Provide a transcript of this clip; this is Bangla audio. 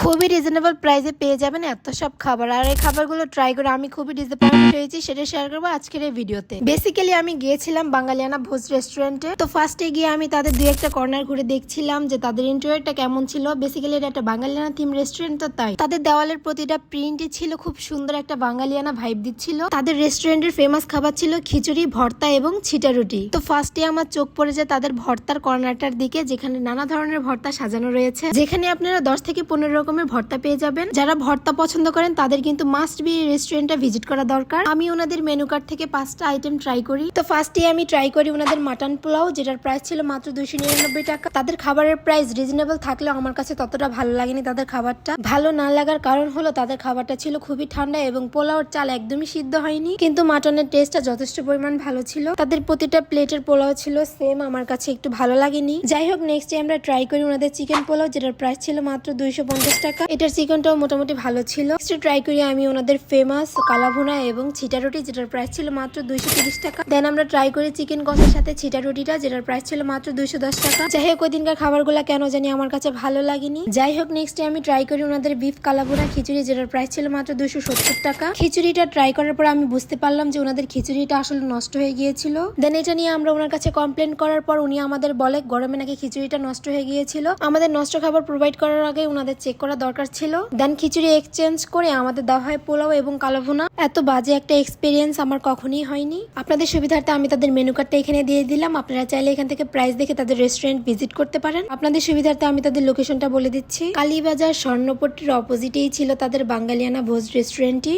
খুবই রিজনেবল প্রাইসে পেয়ে যাবেন এত সব খাবার। আর এই খাবারগুলো ট্রাই করে আমি খুবই ডিসঅ্যাপয়েন্টেড হয়েছি, সেটা শেয়ার করবো আজকের এই ভিডিওতে। বেসিক্যালি আমি গিয়েছিলাম বাঙালিয়ানা ভোজ রেস্টুরেন্টে। তো ফার্স্টে গিয়ে আমি তাদের দুই একটা কর্নার ঘুরে দেখছিলাম যে তাদের ইন্টেরিয়রটা কেমন ছিল। বেসিক্যালি এটা একটা বাঙালিয়ানা থিম রেস্টুরেন্ট, তো তাই তাদের দেওয়ালের প্রতিটা প্রিন্টই ছিল খুব সুন্দর, একটা বাঙালিয়ানা ভাইব দিচ্ছিল। তাদের রেস্টুরেন্টের ফেমাস খাবার ছিল খিচুড়ি, ভর্তা এবং ছিটা রুটি। তো ফার্স্টে আমার চোখ পড়ে যায় তাদের ভর্তার কর্নারটার দিকে, যেখানে নানা ধরনের ভর্তা সাজানো রয়েছে, যেখানে আপনারা 10 থেকে 15 রকমের ভর্তা পেয়ে যাবেন। যারা ভর্তা পছন্দ করেন তাদের কিন্তু মাস্ট বি রেস্টুরেন্টটা ভিজিট করা দরকার। আমি ওনাদের মেনু কার্ড থেকে 5টা আইটেম ট্রাই করি। তো ফার্স্টে আমি ট্রাই করি ওনাদের মাটন পোলাও, যেটার প্রাইস ছিল মাত্র 299 টাকা। তাদের খাবারের প্রাইস রিজনেবল থাকলেও আমার কাছে ততটা ভালো লাগেনি। তাদের খাবারটা ভালো না লাগার কারণ হলো তাদের খাবারটা ছিল খুবই ঠান্ডা এবং পোলাওর চাল একদমই সিদ্ধ হয়নি, কিন্তু মাটনের টেস্টটা যথেষ্ট পরিমাণ ভালো ছিল। তাদের প্রতিটা প্লেটের পোলাও ছিল সেম, আমার কাছে একটু ভালো লাগেনি। যাই হোক, নেক্সট ডে আমরা ট্রাই করি ওনাদের চিকেন পোলাও, যেটার প্রাইস ছিল মাত্র 250 টাকা। এটার চিকেনটাও মোটামুটি ভালো ছিল। নেক্সট ট্রাই করি আমি ওনাদের ফেমাস কালাভুনা এবং ছিটা রুটি, যেটার প্রাইস ছিল মাত্র 230 টাকা। দেন আমরা ট্রাই করি চিকেন কষার সাথে ছিটা রুটিটা, যেটার প্রাইস ছিল মাত্র 210 টাকা। যাই হোক, ওই দিনকার খাবারগুলো কেন জানি আমার কাছে ভালো লাগেনি। যাই হোক, নেক্সট আমি ট্রাই করি ওনাদের বিফ কালাভুনা খিচুড়ি, যেটার প্রাইস ছিল মাত্র 270 টাকা। খিচুড়িটা ট্রাই করার পর আমি বুঝতে পারলাম যে ওনাদের খিচুড়িটা আসলে নষ্ট হয়ে গিয়েছিল। দেন এটা নিয়ে আমরা ওনার কাছে কমপ্লেন করার পর উনি আমাদের বলে গরমে নাকি খিচুড়িটা নষ্ট হয়ে গিয়েছিল। আমাদের নষ্ট খাবার প্রোভাইড করার আগে ওনাদের চেক করা দরকার ছিল। দেন খিচুড়ি এক্সচেঞ্জ করে আমাদের দেওয়া হয় পোলাও এবং কালাভুনা। এত বাজে একটা এক্সপিরিয়েন্স আমার কখনোই হয়নি। আপনাদের সুবিধার্থে আমি তাদের মেনু কার্ডটা এখানে দিয়ে দিলাম, আপনারা চাইলে এখান থেকে প্রাইস দেখে তাদের রেস্টুরেন্ট ভিজিট করতে পারেন। আপনাদের সুবিধার্থে আমি তাদের লোকেশনটা বলে দিচ্ছি। কালীবাজার স্বর্ণপট্টির অপোজিটেই ছিল তাদের বাঙালিয়ানা ভোজ রেস্টুরেন্টটি।